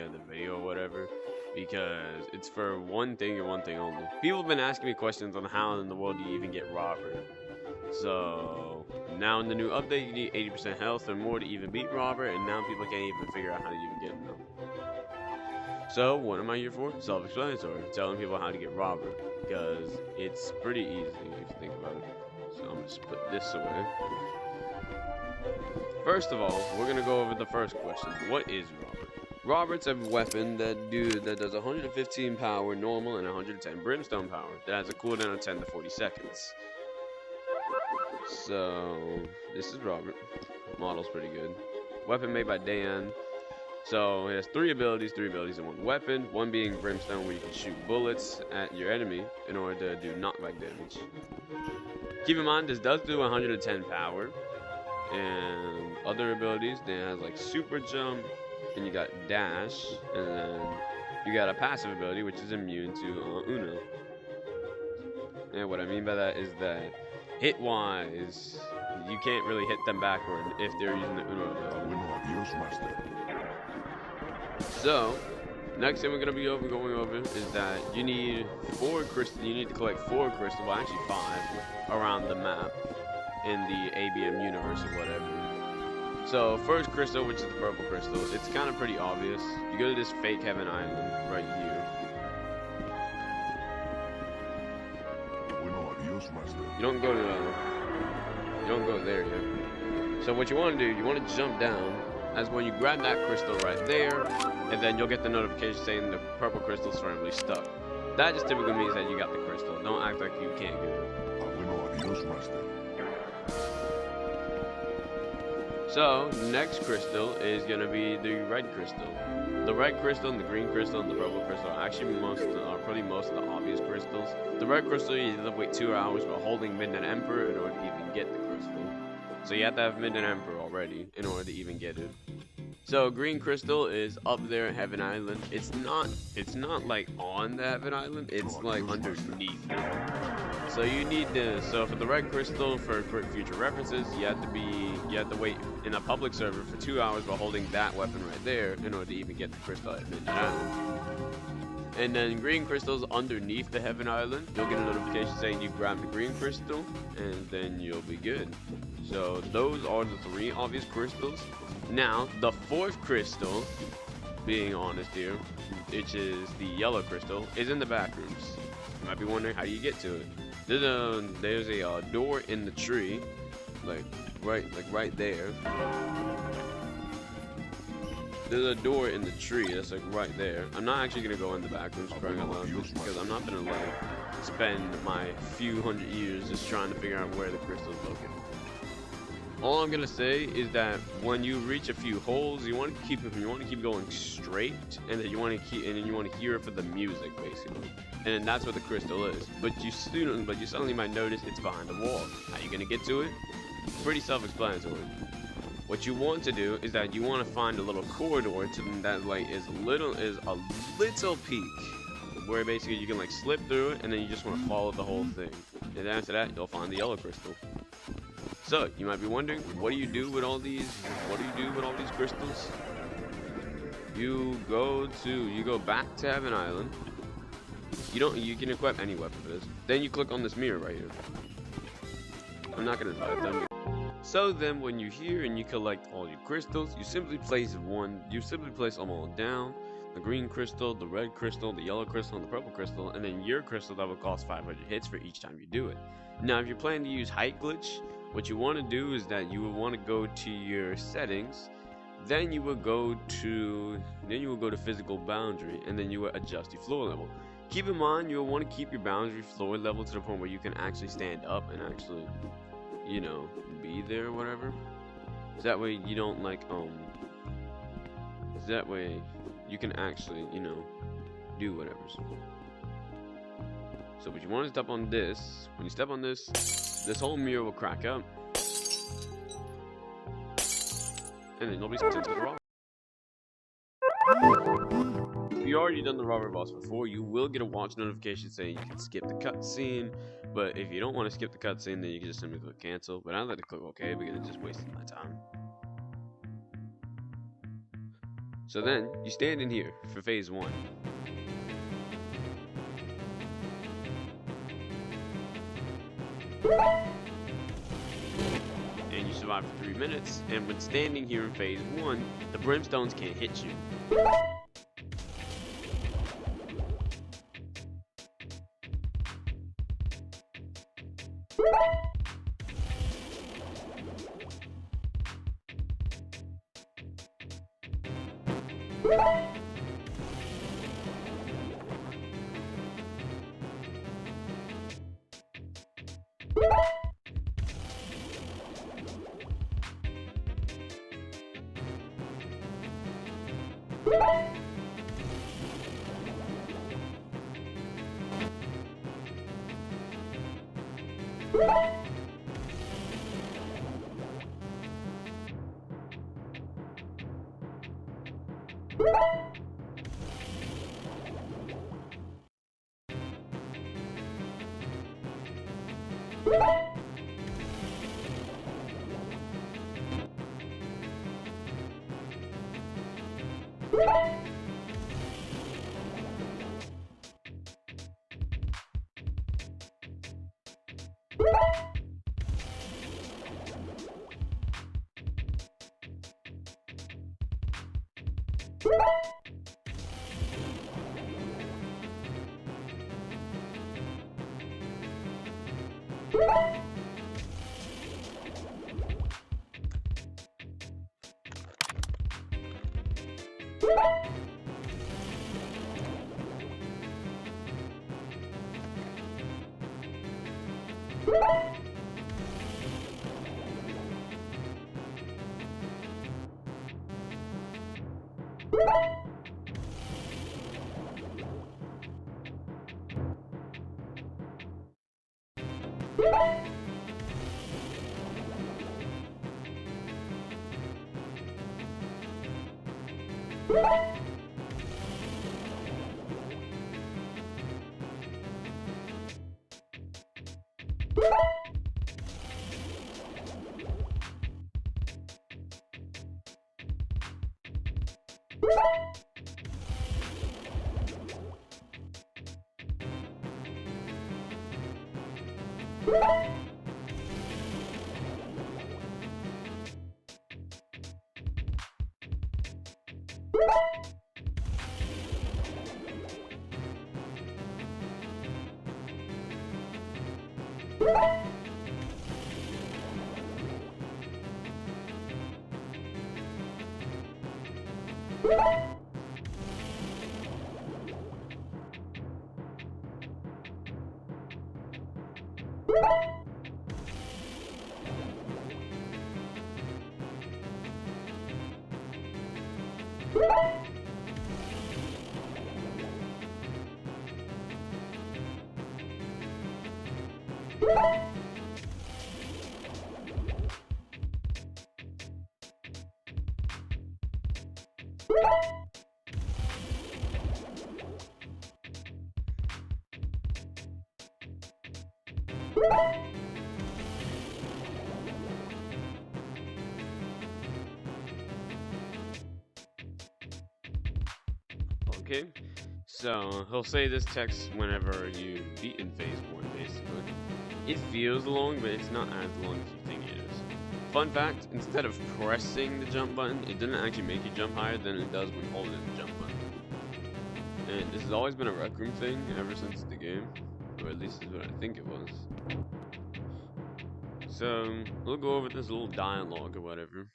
of the video or whatever, because it's for one thing and one thing only. People have been asking me questions on how in the world do you even get Robert. So now in the new update, you need 80% health or more to even beat Robert, and now people can't even figure out how to even get him. So what am I here for? Self-explanatory, telling people how to get Robert, because it's pretty easy if you think about it. So I'm just put this away. First of all, we're gonna go over the first question. What is Robert? Robert's a weapon that does 115 power normal and 110 brimstone power. That has a cooldown of 10 to 40 seconds. So this is Robert. Model's pretty good. Weapon made by Dan. So it has three abilities in one weapon. One being brimstone, where you can shoot bullets at your enemy in order to do knockback damage. Keep in mind, this does do 110 power. And other abilities, Dan has like super jump, and you got dash, and then you got a passive ability which is immune to Uno. And what I mean by that is that hit-wise, you can't really hit them backward if they're using the Uno ability. So, next thing we're gonna be going over is that you need 4 crystals. You need to collect 4 crystals, well actually 5, around the map in the ABM universe or whatever. So first crystal, which is the purple crystal, it's kind of pretty obvious. You go to this fake heaven island right here. You don't go there yet. So what you want to do, you want to jump down. As when you grab that crystal right there, and then you'll get the notification saying the purple crystal's firmly stuck. That just typically means that you got the crystal. Don't act like you can't get it. So, next crystal is going to be the red crystal. The red crystal and the green crystal and the purple crystal are actually probably most of the obvious crystals. The red crystal, you have to wait 2 hours while holding Midnight Emperor in order to even get the crystal. So you have to have Midnight Emperor already in order to even get it. So green crystal is up there at Heaven Island. It's not like on the Heaven Island, it's like underneath it. So you need to, so for the red crystal, for quick future references, you have to wait in a public server for 2 hours while holding that weapon right there in order to even get the crystal at Midnight Island. And then green crystals underneath the Heaven Island, you'll get a notification saying you grabbed the green crystal, and then you'll be good. So those are the 3 obvious crystals. Now, the 4th crystal, being honest here, which is the yellow crystal, is in the back rooms. You might be wondering how you get to it. There's a door in the tree, like right there. There's a door in the tree that's like right there. I'm not actually gonna go in the back rooms because I'm not gonna like spend my few hundred years just trying to figure out where the crystal's located. All I'm gonna say is that when you reach a few holes, you want to keep going straight, and then you want to hear it for the music basically, and then that's what the crystal is. But you suddenly might notice it's behind a wall. How you gonna get to it? Pretty self-explanatory. What you want to do is that you want to find a little corridor that like is a little peak, where basically you can like slip through it, and then you just want to follow the whole thing, and then after that you'll find the yellow crystal. So you might be wondering, what do you do with all these crystals? You go back to Heaven Island. You can equip any weapon for this. Then you click on this mirror right here. I'm not gonna invite them. So then when you're here and you collect all your crystals, you simply place them all down. The green crystal, the red crystal, the yellow crystal, and the purple crystal, and then your crystal that will cost 500 hits for each time you do it. Now if you're planning to use height glitch, what you want to do is that you would want to go to your settings, then you would go to physical boundary, and then you would adjust your floor level. Keep in mind, you will want to keep your boundary floor level to the point where you can actually stand up and actually, be there or whatever. So that way you don't that way you can actually, do whatever. So what you want to step on this, when you step on this, this whole mirror will crack up, and then nobody's content with the robber. If you already done the robber boss before, you will get a watch notification saying you can skip the cutscene. But if you don't want to skip the cutscene, then you can just simply click cancel. But I like to click OK because it just wasted my time. So then you stand in here for phase 1. And you survive for 3 minutes, and when standing here in phase 1, the brimstones can't hit you. Okay, so he'll say this text whenever you beat in phase 1, basically. It feels long, but it's not as long as you think it is. Fun fact, instead of pressing the jump button, it doesn't actually make you jump higher than it does when holding the jump button. And this has always been a Rec Room thing ever since the game, or at least is what I think it was. So, we'll go over this little dialogue or whatever.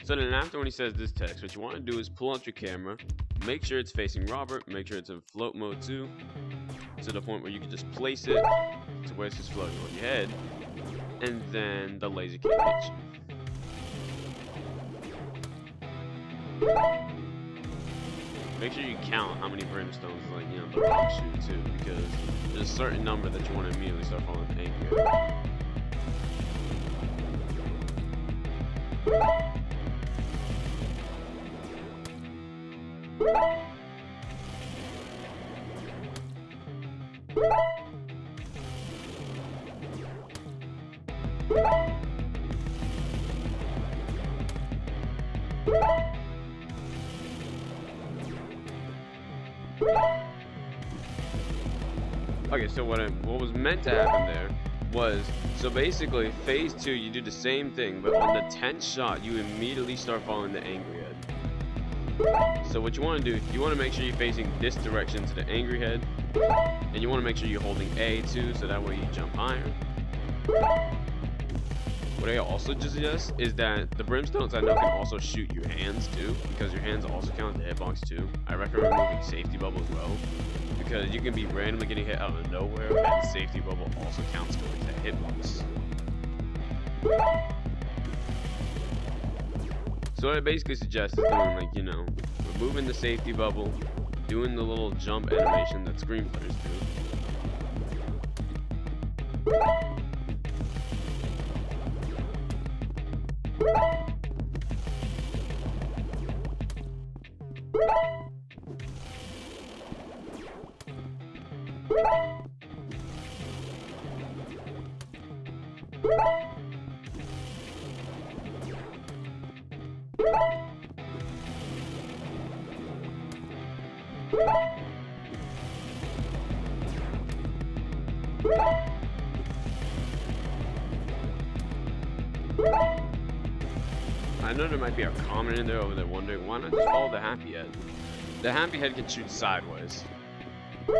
So then after when he says this text, what you want to do is pull out your camera, make sure it's facing Robert, make sure it's in float mode too, to the point where you can just place it to where it's just floating on your head, and then the laser can't hit you. Make sure you count how many brimstones, like, you know, the rock shoot too, because there's a certain number that you want to immediately start falling angry at. So what was meant to happen there was, so basically phase 2 you do the same thing, but on the 10th shot you immediately start following the angry head. So what you want to do, you want to make sure you're facing this direction to the angry head, and you want to make sure you're holding A too, so that way you jump higher. What I also suggest is that the brimstones I know can also shoot your hands too, because your hands also count the hitbox too. I recommend removing safety bubble as well, because you can be randomly getting hit out of nowhere, and safety bubble also counts towards that hitbox. So what I basically suggest is doing, like, you know, removing the safety bubble, doing the little jump animation that Scream players do. I know there might be a comment in there over there wondering, why not just follow the happy head? The happy head can shoot sideways. You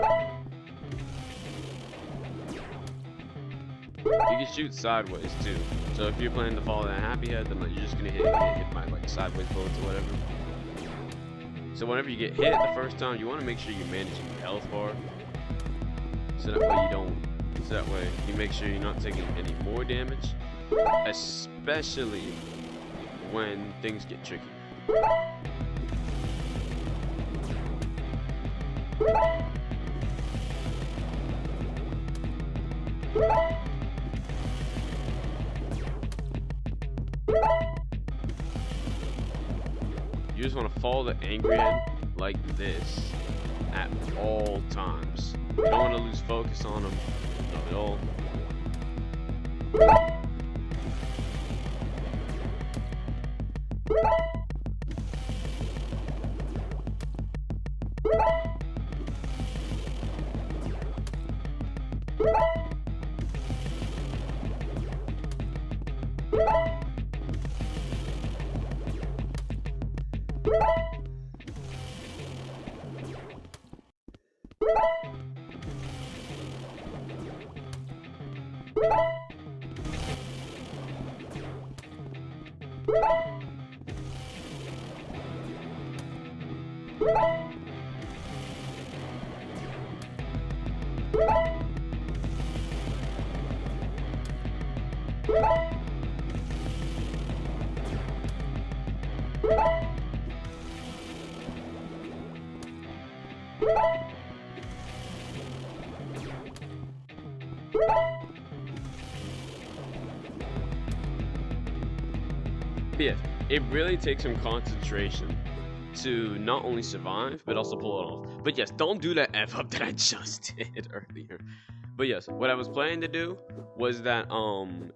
can shoot sideways too. So if you're planning to follow that happy head, then you're just gonna get hit by like sideways bullets or whatever. So whenever you get hit the first time, you want to make sure you're managing your health bar. So that way you don't. So that way you make sure you're not taking any more damage, especially when things get tricky. You just want to follow the angry head like this at all times. You don't want to lose focus on them, not at all. Yeah, it really takes some concentration to not only survive, but also pull it off. But yes, don't do that F up that I just did earlier. But yes, what I was planning to do was that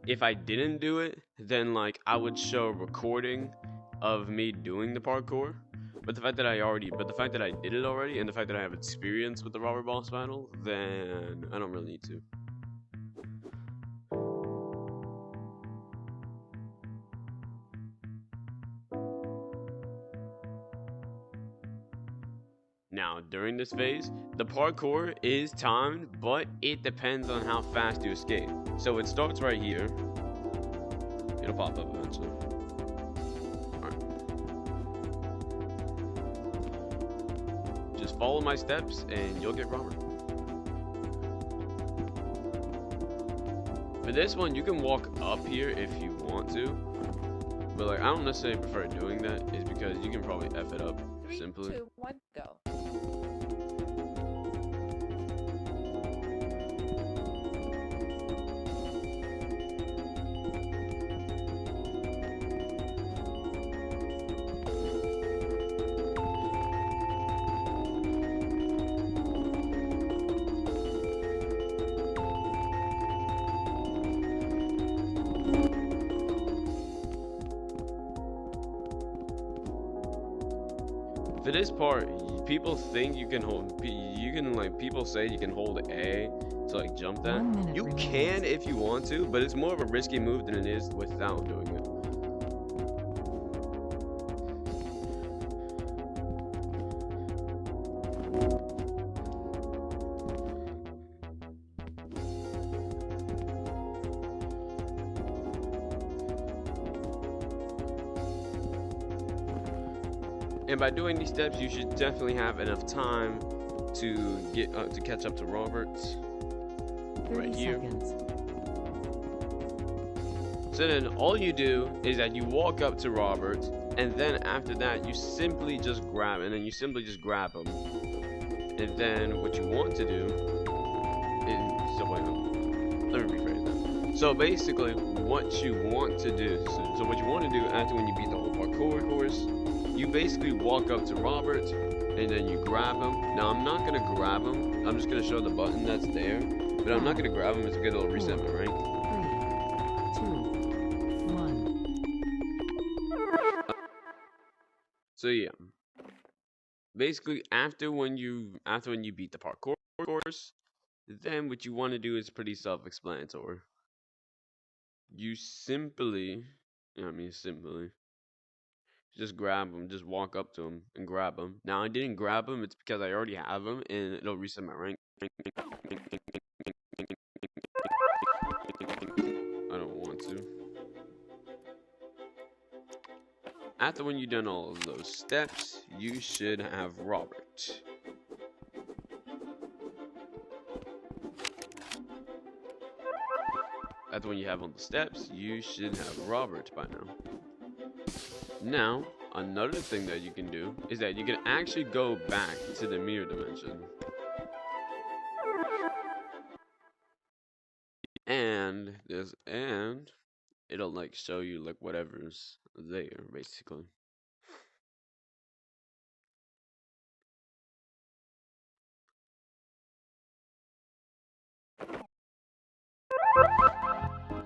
if I didn't do it, then like I would show a recording of me doing the parkour. But the fact that I did it already, and the fact that I have experience with the robber boss battle, then I don't really need to. Now, during this phase, the parkour is timed, but it depends on how fast you escape. So it starts right here. It'll pop up eventually. Alright. Just follow my steps and you'll get robbered. For this one, you can walk up here if you want to. But like, I don't necessarily prefer doing that, is because you can probably F it up simply. 3, 2, 1, go. For this part, people think you can hold, people say you can hold A to like jump that. 1 minute You remains. can if you want to, but it's more of a risky move than it is without doing it. And by doing these steps, you should definitely have enough time to get to catch up to Roberts. 30 Right here. seconds. So then all you do is that you walk up to Roberts, and then after that you simply just grab, and then you simply just grab him. And then what you want to do is, so wait, let me rephrase that. So basically, what you want to do, so what you want to do after when you beat the whole parkour course, you basically walk up to Roberts, and then you grab him. Now I'm not gonna grab him. I'm just gonna show the button that's there, but I'm not gonna grab him. It's because it'll reset my rank. 3, 2, 1. So yeah, basically after when you beat the parkour course, then what you want to do is pretty self-explanatory. You simply, just grab him, just walk up to him and grab him. Now I didn't grab him; it's because I already have him, and it'll reset my rank. I don't want to. After when you've done all of those steps, you should have Robert. After when you have all the steps, you should have Robert by now. Now, another thing that you can do is that you can actually go back to the mirror dimension. And it'll like show you like whatever's there basically.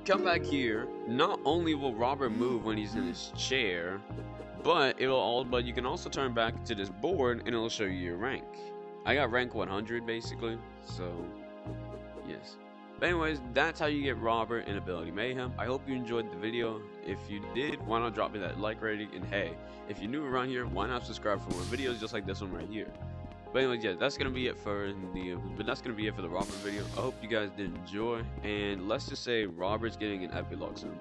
Come back here. Not only will Robert move when he's in his chair, but you can also turn back to this board and it'll show you your rank. I got rank 100 basically, so yes. But anyways, that's how you get Robert in Ability Mayhem. I hope you enjoyed the video. If you did, why not drop me that like rating? And hey, if you're new around here, why not subscribe for more videos just like this one right here? But anyways, yeah, that's gonna be it for the Robert video. I hope you guys did enjoy, and let's just say Robert's getting an epilogue soon.